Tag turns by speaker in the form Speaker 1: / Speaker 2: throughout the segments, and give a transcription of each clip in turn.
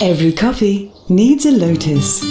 Speaker 1: Every coffee needs a lotus.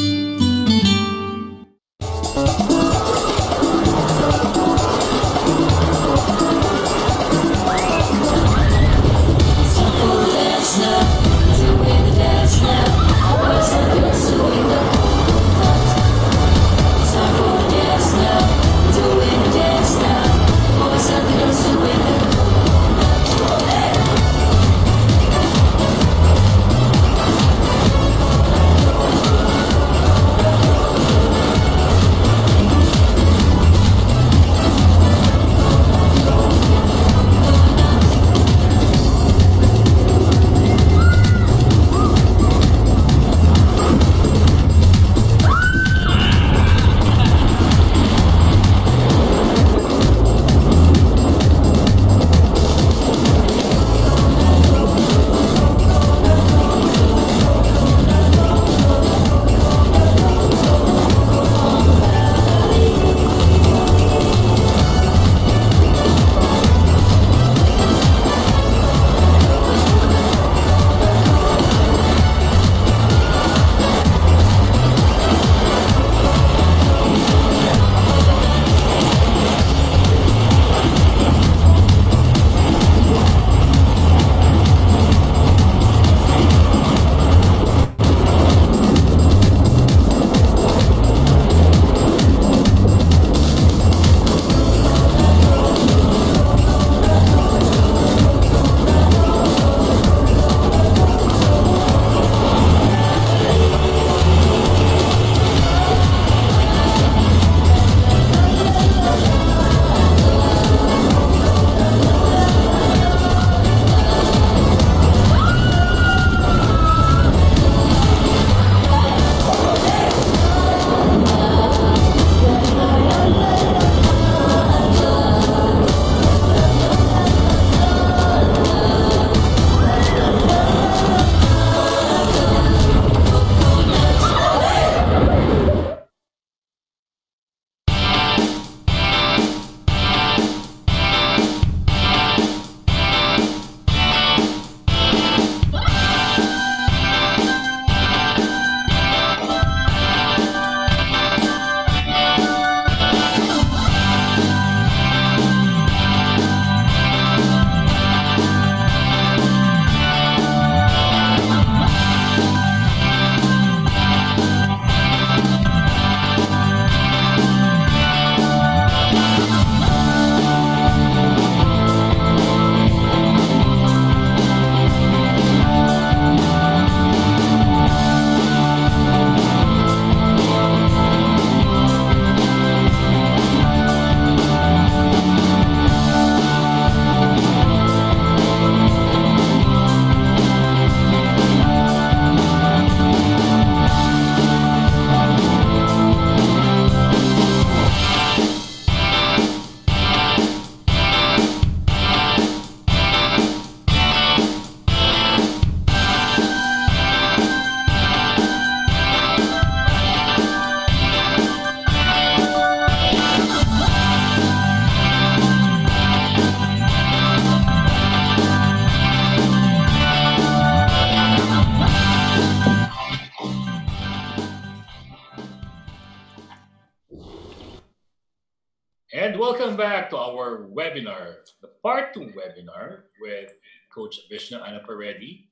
Speaker 2: And welcome back to our webinar, the part 2 webinar with Coach Vishnu Annapareddy.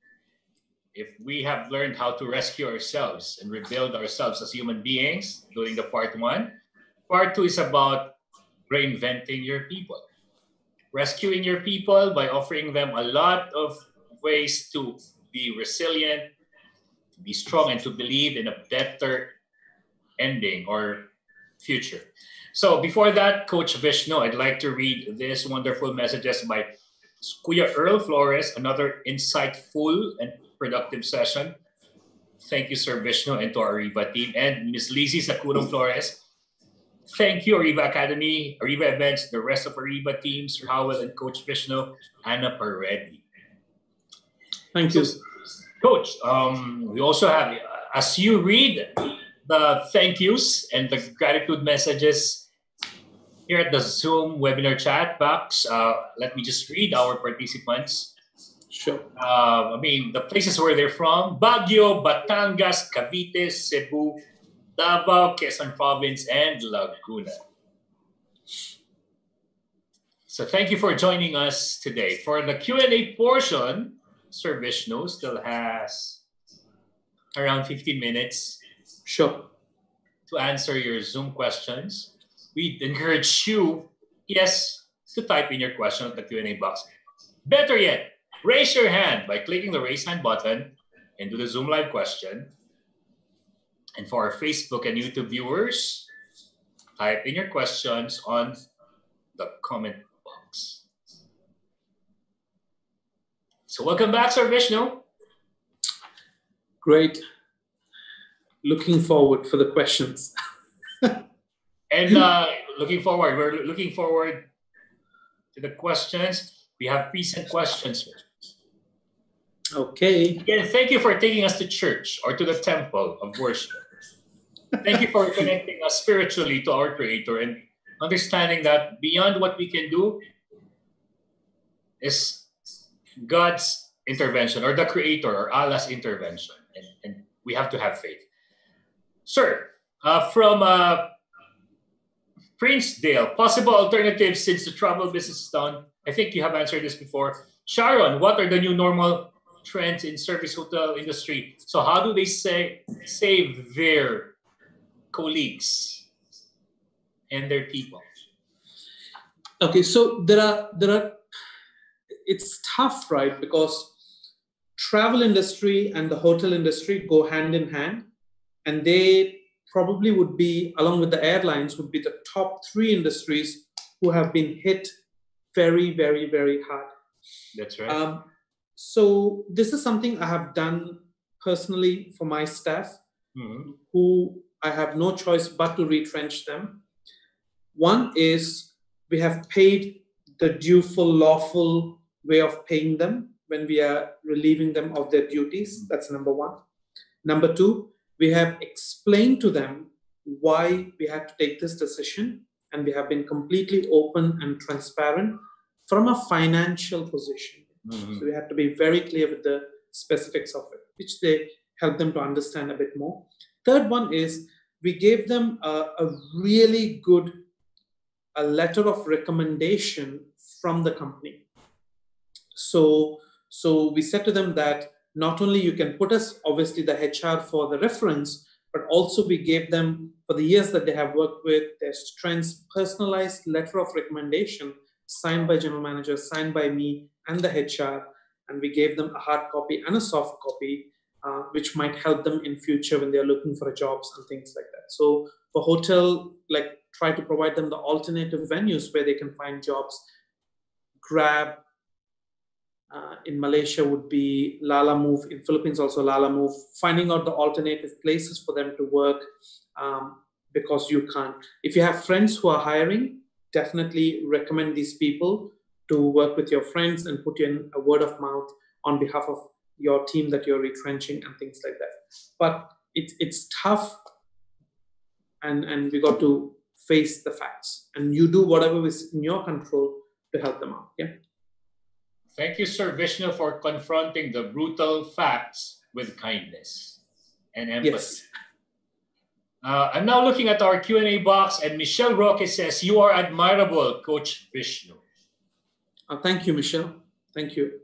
Speaker 2: If we have learned how to rescue ourselves and rebuild ourselves as human beings during the part 1, part 2 is about reinventing your people. Rescuing your people by offering them a lot of ways to be resilient, to be strong, and to believe in a better ending or future. So before that, Coach Vishnu, I'd like to read these wonderful messages by Kuya Earl Flores, another insightful and productive session. Thank you, Sir Vishnu, and to our Ariva team. And Ms. Lizzie Sacurong Flores, thank you, Ariva Academy, Ariva Events, the rest of Ariva team, Sir Howell and Coach Vishnu, Annaparedy.
Speaker 3: Thank you.
Speaker 2: Coach, we also have, as you read the thank yous and the gratitude messages here at the Zoom webinar chat box, let me just read our participants.
Speaker 3: Sure.
Speaker 2: The places where they're from: Baguio, Batangas, Cavite, Cebu, Davao, Quezon Province, and Laguna. So thank you for joining us today. For the Q&A portion, Sir Vishnu still has around 15 minutes.
Speaker 3: Sure.
Speaker 2: To answer your Zoom questions. We'd encourage you, yes, to type in your question at the Q&A box. Better yet, raise your hand by clicking the raise hand button and do the Zoom live question. And for our Facebook and YouTube viewers, type in your questions on the comment box. So welcome back, Sir Vishnu.
Speaker 3: Great. Looking forward for the questions.
Speaker 2: And we're looking forward to the questions. We have present questions.
Speaker 3: Okay.
Speaker 2: Again, thank you for taking us to church or to the temple of worship. Thank you for connecting us spiritually to our Creator and understanding that beyond what we can do is God's intervention or the Creator or Allah's intervention. And we have to have faith. Sir, from Princedale, possible alternatives since the travel business is down. I think you have answered this before. Sharon, what are the new normal trends in service hotel industry? So how do they save their colleagues and their people?
Speaker 3: Okay, so there are. It's tough, right? Because travel industry and the hotel industry go hand in hand, and they probably would be, along with the airlines, would be the top 3 industries who have been hit very, very, very hard.
Speaker 2: That's right.
Speaker 3: So this is something I have done personally for my staff, who I have no choice but to retrench them. One is we have paid the dutiful, lawful way of paying them when we are relieving them of their duties. That's number 1. Number 2, we have explained to them why we had to take this decision, and we have been completely open and transparent from a financial position. So we had to be very clear with the specifics of it, which they help them to understand a bit more. Third one is we gave them a really good letter of recommendation from the company. So we said to them that not only you can put us, obviously, the HR for the reference, but also we gave them, for the years that they have worked with, their strengths, personalized letter of recommendation signed by general manager, signed by me and the HR, and we gave them a hard copy and a soft copy, which might help them in future when they are looking for jobs and things like that. So for hotel, try to provide them the alternative venues where they can find jobs. Grab, in Malaysia would be Lala Move, in Philippines also Lala Move, finding out the alternative places for them to work, because you can't. If you have friends who are hiring, definitely recommend these people to work with your friends and put in a word of mouth on behalf of your team that you're retrenching and things like that. But it's tough, and we got to face the facts, and you do whatever is in your control to help them out. Yeah.
Speaker 2: Thank you, Sir Vishnu, for confronting the brutal facts with kindness and empathy.
Speaker 3: Yes.
Speaker 2: I'm now looking at our Q&A box, and Michelle Roque says, "You are admirable, Coach Vishnu."
Speaker 3: Thank you, Michelle. Thank you.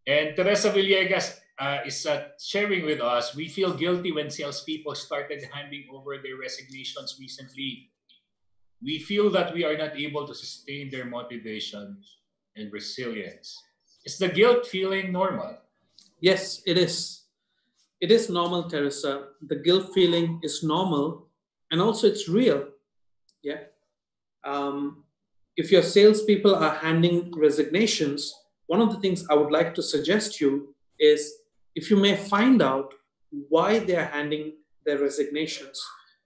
Speaker 2: And Teresa Villegas is sharing with us, "We feel guilty when salespeople started handing over their resignations recently. We feel that we are not able to sustain their motivation and resilience." Is the guilt feeling normal?
Speaker 3: Yes, it is. It is normal, Teresa. The guilt feeling is normal, and also it's real. Yeah. If your salespeople are handing resignations, one of the things I would like to suggest you is, if you may find out why they are handing their resignations.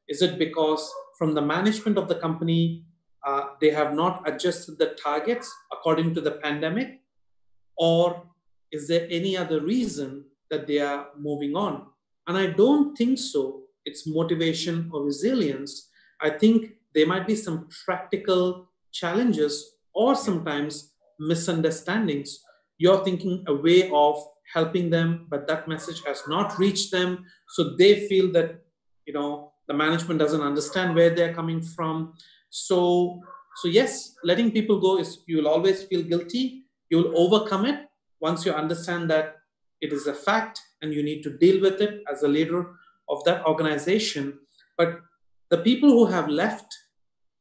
Speaker 3: Is it because from the management of the company, they have not adjusted the targets according to the pandemic? Or is there any other reason that they are moving on? And I don't think so. It's motivation or resilience. I think there might be some practical challenges or sometimes misunderstandings. you're thinking a way of helping them, but that message has not reached them. So they feel that, the management doesn't understand where they're coming from. So yes, letting people go is, you will always feel guilty. You will overcome it once you understand that it is a fact and you need to deal with it as a leader of that organization. But the people who have left,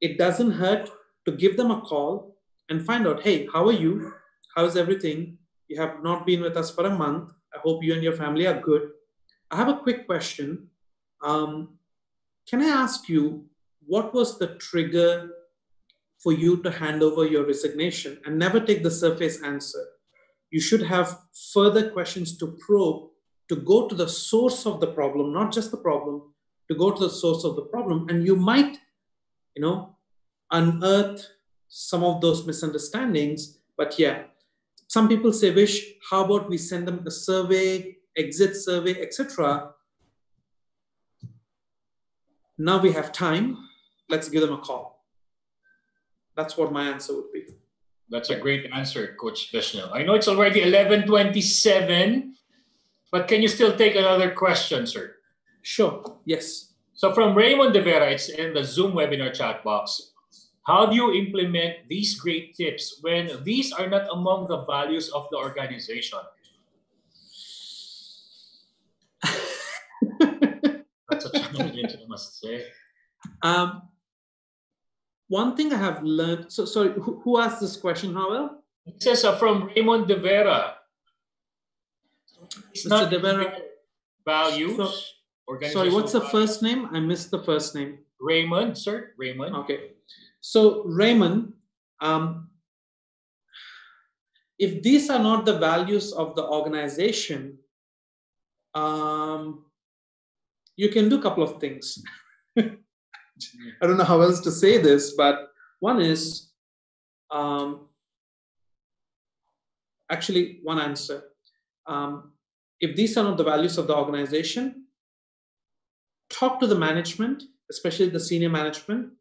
Speaker 3: it doesn't hurt to give them a call and find out, hey, how are you? How's everything? You have not been with us for a month. I hope you and your family are good. I have a quick question. Can I ask you, what was the trigger for you to hand over your resignation? And never take the surface answer. You should have further questions to probe, to go to the source of the problem, not just the problem, to go to the source of the problem. And you might, unearth some of those misunderstandings. But yeah, some people say, Vish, how about we send them a survey, exit survey, etc. Now we have time. Let's give them a call. That's what my answer would be.
Speaker 2: That's a great answer, Coach Vishnu. I know it's already 11:27, but can you still take another question, sir?
Speaker 3: Sure, yes.
Speaker 2: So from Raymond De Vera, it's in the Zoom webinar chat box. How do you implement these great tips when these are not among the values of the organization? That's a challenge, I must say.
Speaker 3: One thing I have learned, sorry, who asked this question, Howell?
Speaker 2: It says from Raymond De Vera. It's not
Speaker 3: De Vera.
Speaker 2: Values.
Speaker 3: Sorry, what's the first name? I missed the first name.
Speaker 2: Raymond, sir. Raymond.
Speaker 3: Okay. So Raymond, if these are not the values of the organization, you can do a couple of things. I don't know how else to say this, but one is, actually one answer. If these are not the values of the organization, talk to the management, especially the senior management,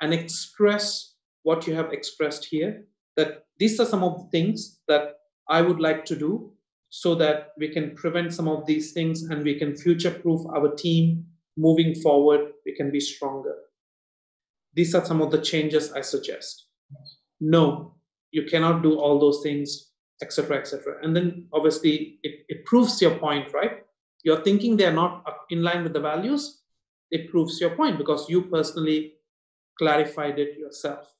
Speaker 3: and express what you have expressed here, that these are some of the things that I would like to do so that we can prevent some of these things and we can future-proof our team moving forward, we can be stronger. These are some of the changes I suggest. No, you cannot do all those things, etc., etc. And then obviously it proves your point, right? You're thinking they're not in line with the values. It proves your point because you personally clarified it yourself.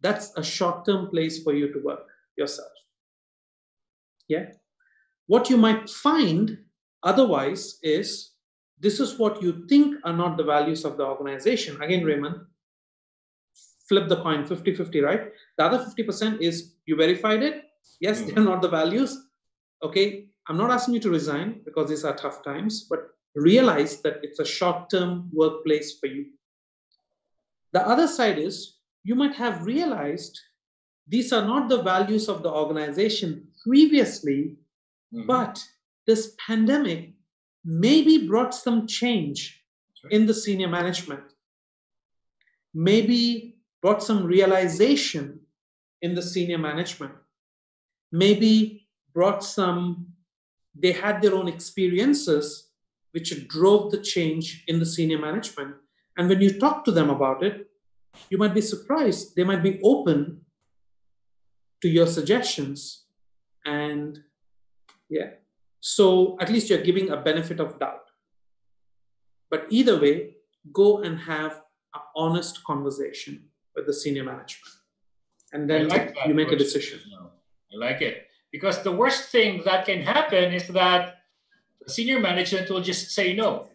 Speaker 3: That's a short-term place for you to work yourself. Yeah. What you might find otherwise is this is what you think are not the values of the organization. Again, Raymond, flip the coin 50-50, right? The other 50% is you verified it. Yes, they're not the values. Okay, I'm not asking you to resign because these are tough times, but realize that it's a short-term workplace for you. The other side is you might have realized these are not the values of the organization previously, but this pandemic maybe brought some change in the senior management, maybe brought some realization in the senior management, maybe brought some, they had their own experiences which drove the change in the senior management. And when you talk to them about it, you might be surprised. They might be open to your suggestions. And yeah, so at least you're giving a benefit of doubt. But either way, go and have an honest conversation with the senior management. And then you make a decision.
Speaker 2: I like it. Because the worst thing that can happen is that the senior management will just say no.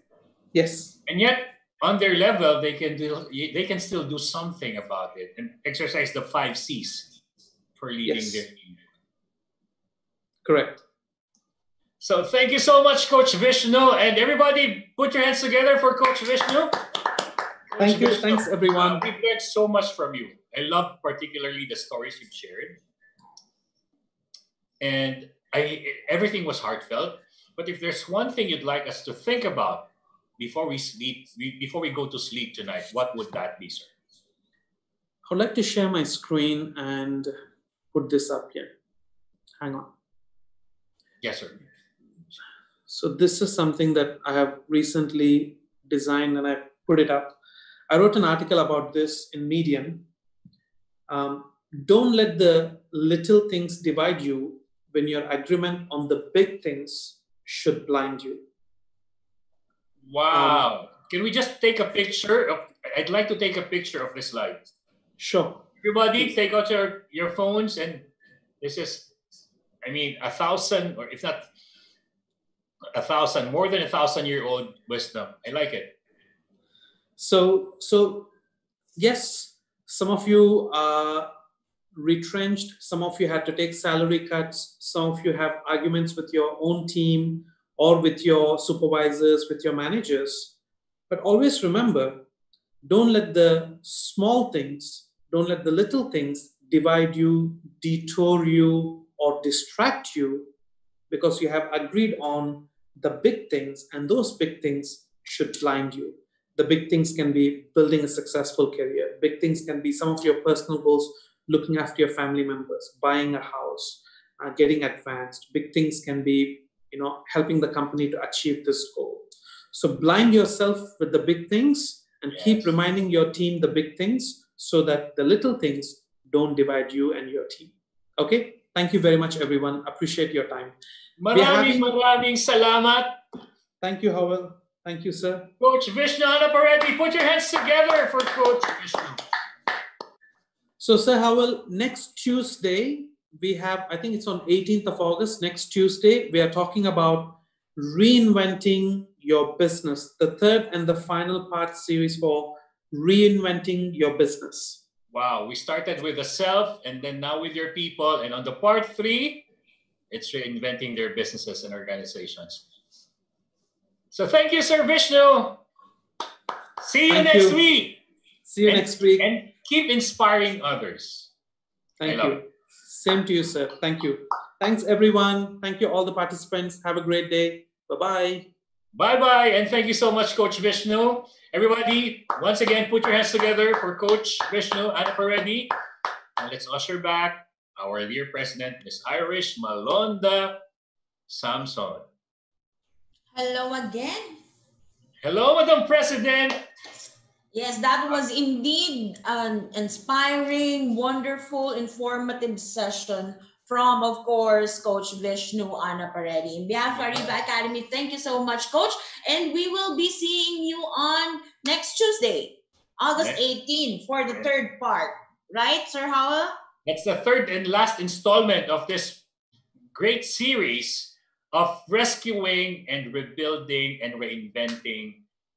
Speaker 3: Yes.
Speaker 2: And yet, on their level, they can still do something about it and exercise the 5 C's for leading their team.
Speaker 3: Correct.
Speaker 2: So thank you so much, Coach Vishnu. And everybody, put your hands together for Coach Vishnu.
Speaker 3: Thank you. Thanks, everyone.
Speaker 2: We've learned so much from you. I love particularly the stories you've shared. And everything was heartfelt. But if there's one thing you'd like us to think about before we go to sleep tonight, what would that be, sir?
Speaker 3: I would like to share my screen and put this up here. hang on.
Speaker 2: Yes, sir.
Speaker 3: So this is something that I have recently designed and I put it up. I wrote an article about this in Medium. Don't let the little things divide you when your agreement on the big things should blind you.
Speaker 2: Wow. Can we just take a picture of, I'd like to take a picture of this slide.
Speaker 3: Sure.
Speaker 2: Everybody,
Speaker 3: Please.
Speaker 2: take out your phones, and this is, I mean, 1,000, or if not 1,000, more than 1,000-year-old wisdom. I like it.
Speaker 3: So yes, some of you are retrenched, some of you had to take salary cuts, some of you have arguments with your own team or with your supervisors, with your managers. But always remember, don't let the small things, don't let the little things divide you, detour you, or distract you, because you have agreed on the big things, and those big things should blind you. The big things can be building a successful career. Big things can be some of your personal goals, looking after your family members, buying a house, getting advanced. Big things can be, helping the company to achieve this goal. So blind yourself with the big things and keep reminding your team the big things so that the little things don't divide you and your team. Okay? Thank you very much, everyone. Appreciate your time.
Speaker 2: Maraming salamat.
Speaker 3: Thank you, Howell. Thank you, sir.
Speaker 2: Coach Vishnu Annapareddy, put your hands together for Coach Vishnu.
Speaker 3: So, Sir Howell, next Tuesday, we have, I think it's on 18th of August, next Tuesday, we are talking about reinventing your business, the third and the final part series for reinventing your business.
Speaker 2: Wow, we started with the self and then now with your people. And on the part 3, it's reinventing their businesses and organizations. So thank you, Sir Vishnu. See you next week.
Speaker 3: See you next week.
Speaker 2: And keep inspiring others.
Speaker 3: Thank you. Same to you, sir. Thank you. Thanks, everyone. Thank you, all the participants. Have a great day. Bye-bye.
Speaker 2: Bye-bye. And thank you so much, Coach Vishnu. Everybody, once again, put your hands together for Coach Vishnu Annapareddy. And let's usher back our dear president, Ms. Irish Malonda Samson.
Speaker 4: Hello again.
Speaker 2: Hello, Madam President.
Speaker 4: Yes, that was indeed an inspiring, wonderful, informative session from, of course, Coach Vishnu Annapareddy. In behalf of Ariva Academy, thank you so much, Coach. And we will be seeing you on next Tuesday, August 18, for the third part. Right, Sir Howell?
Speaker 2: That's the third and last installment of this great series of rescuing and rebuilding and reinventing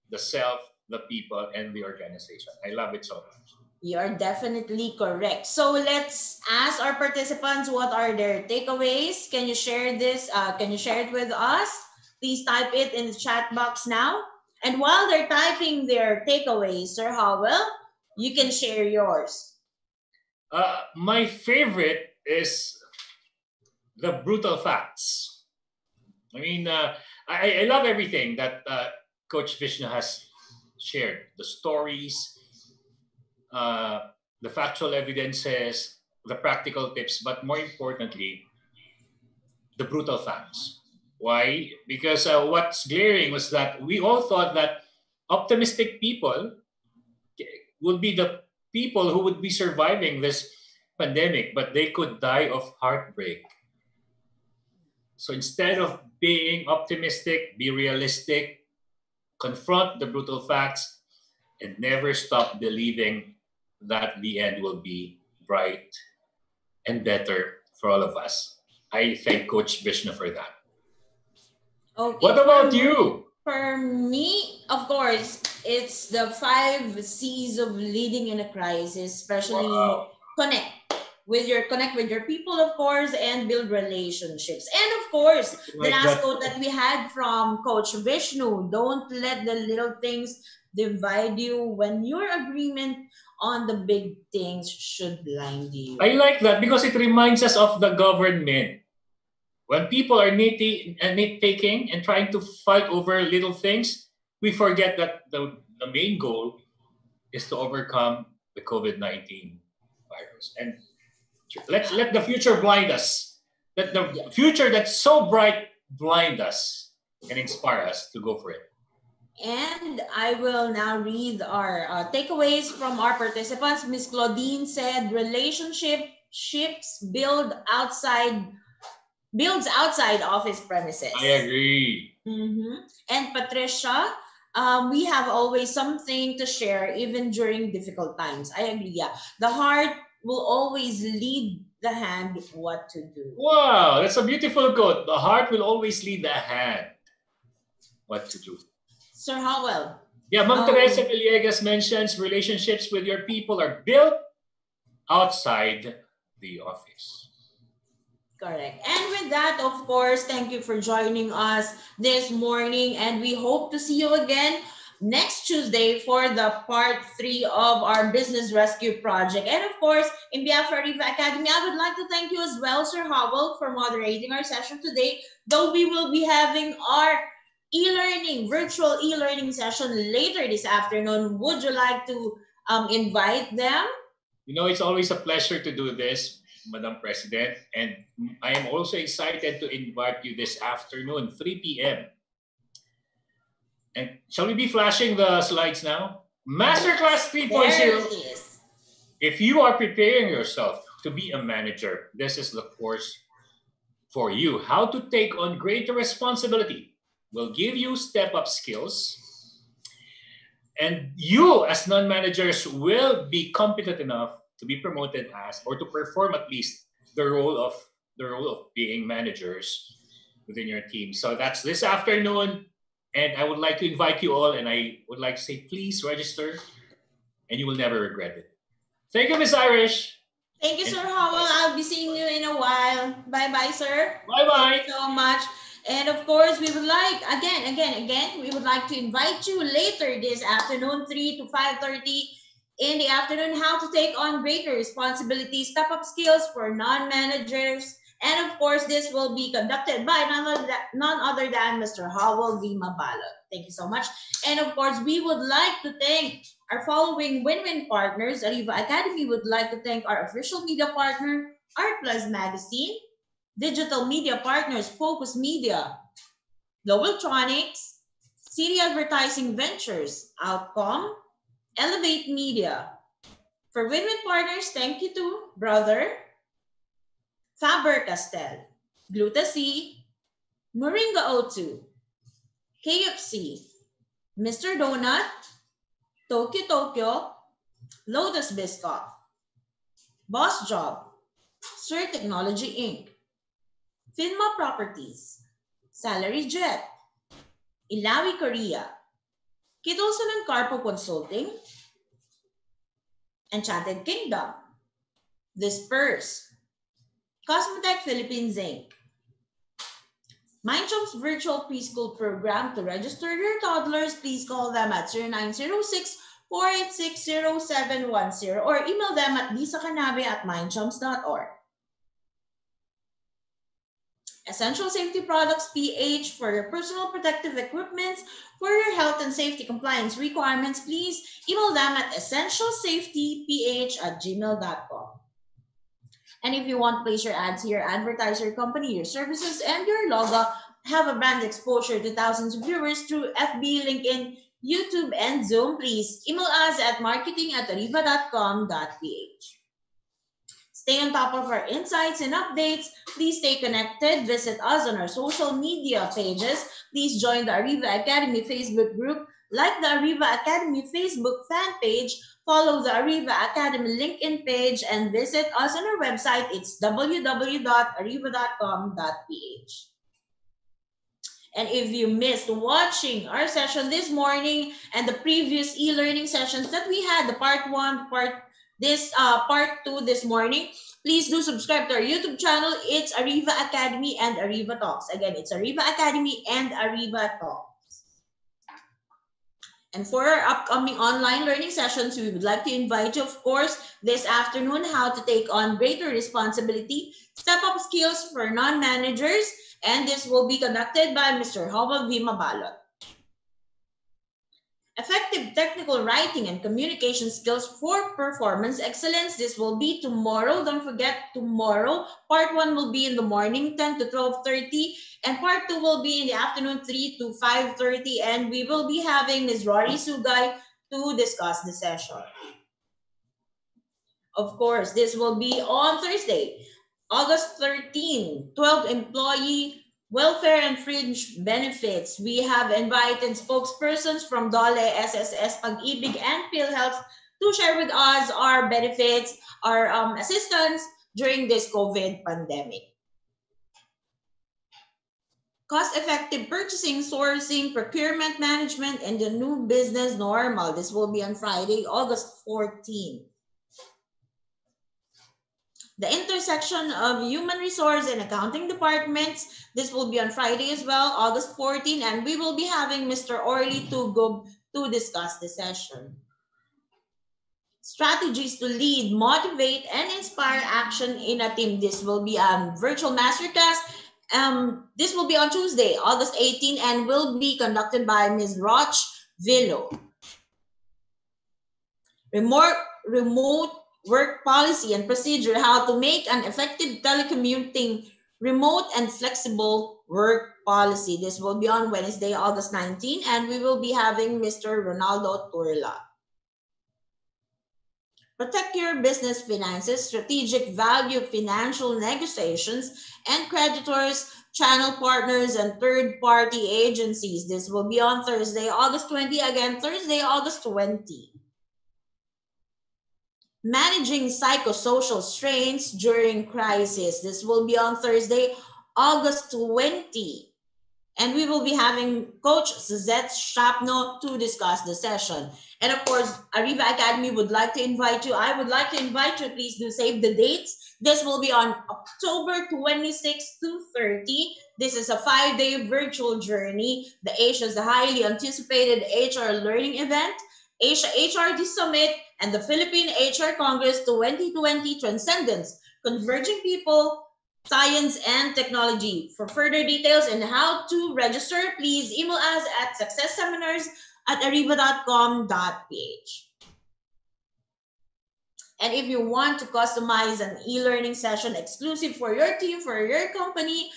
Speaker 2: the self, the people, and the organization. I love it so much.
Speaker 4: You're definitely correct. So let's ask our participants what are their takeaways. Can you share this? Can you share it with us? Please type it in the chat box now. And while they're typing their takeaways, Sir Howell, you can share yours.
Speaker 2: My favorite is the brutal facts. I mean, I love everything that Coach Vishnu has shared. The stories, the factual evidences, the practical tips, but more importantly, the brutal facts. Why? Because what's glaring was that we all thought that optimistic people would be the people who would be surviving this pandemic, but they could die of heartbreak. So instead of being optimistic, be realistic, confront the brutal facts, and never stop believing that the end will be bright and better for all of us. I thank Coach Vishnu for that.
Speaker 4: Okay.
Speaker 2: What about you?
Speaker 4: For me, of course, it's the 5 C's of leading in a crisis, especially connect with your people, of course, and build relationships. And of course, the last quote that we had from Coach Vishnu, don't let the little things divide you when your agreement on the big things should blind you.
Speaker 2: I like that because it reminds us of the government. When people are nitpicking and trying to fight over little things, we forget that the main goal is to overcome the COVID-19 virus. And let's let the future blind us that the future that's so bright blind us and inspire us to go for it.
Speaker 4: And I will now read our takeaways from our participants. Miss Claudine said, relationships builds outside office premises.
Speaker 2: I agree.
Speaker 4: And Patricia, we have always something to share even during difficult times. I agree. Yeah, the heart will always lead the hand what to do.
Speaker 2: Wow, that's a beautiful quote. The heart will always lead the hand what to do.
Speaker 4: Sir Howell.
Speaker 2: Yeah, Ma'am Teresa Villegas mentions relationships with your people are built outside the office.
Speaker 4: Correct. And with that, of course, thank you for joining us this morning. And we hope to see you again next Tuesday for the part 3 of our business rescue project. And of course, in behalf of Ariva Academy, I would like to thank you as well, Sir Howell, for moderating our session today. Though we will be having our virtual e-learning session later this afternoon. Would you like to invite them?
Speaker 2: You know, it's always a pleasure to do this, Madam President. And I am also excited to invite you this afternoon, 3 p.m. And shall we be flashing the slides now? Masterclass 3.0. If you are preparing yourself to be a manager, this is the course for you. How to take on greater responsibility. Will give you step-up skills. And you, as non-managers, will be competent enough to be promoted as, or to perform at least the role of being managers within your team. So that's this afternoon. And I would like to invite you all, and I would like to say, please register, and you will never regret it. Thank you, Ms. Irish.
Speaker 4: Thank you, Sir Howell. I'll be seeing you in a while. Bye-bye, sir.
Speaker 2: Bye-bye.
Speaker 4: Thank you so much. And of course, we would like, again, we would like to invite you later this afternoon, 3 to 5:30 in the afternoon, how to take on greater responsibilities, step-up skills for non-managers. And of course, this will be conducted by none other than Mr. Howell V. Mabalot. Thank you so much. And of course, we would like to thank our following win-win partners. Ariva Academy would like to thank our official media partner, Art Plus Magazine, digital media partners, Focus Media, Globaltronics, City Advertising Ventures, Outcome, Elevate Media. For win-win partners, thank you to Brother, Faber-Castell, Gluta-C, Moringa O2, KFC, Mr. Donut, Tokyo, Lotus Biscoff, Boss Job, Sir Technology Inc., Finma Properties, Salary Jet, Ilawi Korea, Kitolson and Carpo Consulting, Enchanted Kingdom, Disperse, Cosmetech Philippines Inc., Mindchom's virtual preschool program. To register your toddlers, please call them at 0906-486-0710 or email them at lisacanabe@mindchoms.org. Essential Safety Products PH, for your personal protective equipment for your health and safety compliance requirements, please email them at essentialsafetyph@gmail.com. And if you want to place your ads here, advertise your company, your services, and your logo, have a brand exposure to thousands of viewers through FB, LinkedIn, YouTube, and Zoom, please email us at marketing@ariva.com.ph. Stay on top of our insights and updates. Please stay connected. Visit us on our social media pages. Please join the Ariva Academy Facebook group, like the Ariva Academy Facebook fan page, follow the Ariva Academy LinkedIn page, and visit us on our website. It's www.ariva.com.ph. And if you missed watching our session this morning and the previous e-learning sessions that we had, the part 1, part 2 this morning, please do subscribe to our YouTube channel. It's Ariva Academy and Ariva Talks. Again, it's Ariva Academy and Ariva Talks. And for our upcoming online learning sessions, we would like to invite you, of course, this afternoon, how to take on greater responsibility, step-up skills for non-managers, and this will be conducted by Mr. Howell V. Mabalot. Effective technical writing and communication skills for performance excellence. This will be tomorrow. Don't forget, tomorrow. Part 1 will be in the morning, 10 to 12:30. And part 2 will be in the afternoon, 3 to 5:30. And we will be having Ms. Rory Sugay to discuss the session. Of course, this will be on Thursday, August 13, 12 employee welfare and fringe benefits. We have invited spokespersons from DOLE, SSS, Pag-ibig, and PhilHealth to share with us our benefits, our assistance during this COVID pandemic. Cost-effective purchasing, sourcing, procurement management, and the new business normal. This will be on Friday, August 14. The intersection of human resource and accounting departments. This will be on Friday as well, August 14, and we will be having Mr. Orly Tugub to discuss the session. Strategies to lead, motivate, and inspire action in a team. This will be a virtual masterclass. This will be on Tuesday, August 18, and will be conducted by Ms. Roch Villo. Remote work policy and procedure, how to make an effective telecommuting remote and flexible work policy. This will be on Wednesday, August 19, and we will be having Mr. Ronaldo Turla. Protect your business finances, strategic value, financial negotiations, and creditors, channel partners, and third-party agencies. This will be on Thursday, August 20. Again, Thursday, August 20. Managing psychosocial strains during crisis. This will be on Thursday, August 20. And we will be having Coach Suzette Shapno to discuss the session. And of course, Ariva Academy would like to invite you. I would like to invite you. Please do save the dates. This will be on October 26 to 30. This is a 5-day virtual journey. The Asia's highly anticipated HR learning event, Asia HRD Summit, and the Philippine HR Congress 2020 Transcendence, Converging People, Science, and Technology. For further details and how to register, please email us at successseminars@ariva.com.ph. And if you want to customize an e-learning session exclusive for your team, for your company,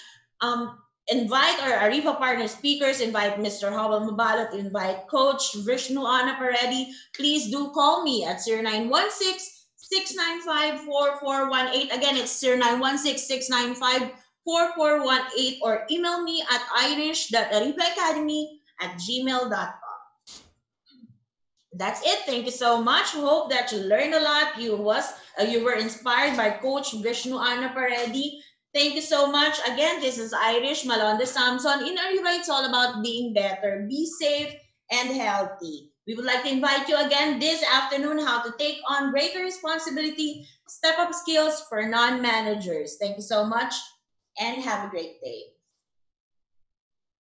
Speaker 4: invite our Ariva partner speakers, invite Mr. Howell Mabalot, invite Coach Vishnu Annapareddy. Please do call me at 0916-695-4418. Again, it's 0916-695-4418, or email me at irish.arivaacademy@gmail.com. That's it. Thank you so much. Hope that you learned a lot. You were inspired by Coach Vishnu Annapareddy. Thank you so much. Again, this is Irish Malonde Samson. In Ariva, it's all about being better, be safe, and healthy. We would like to invite you again this afternoon how to take on greater responsibility, step up skills for non-managers. Thank you so much, and have a great day.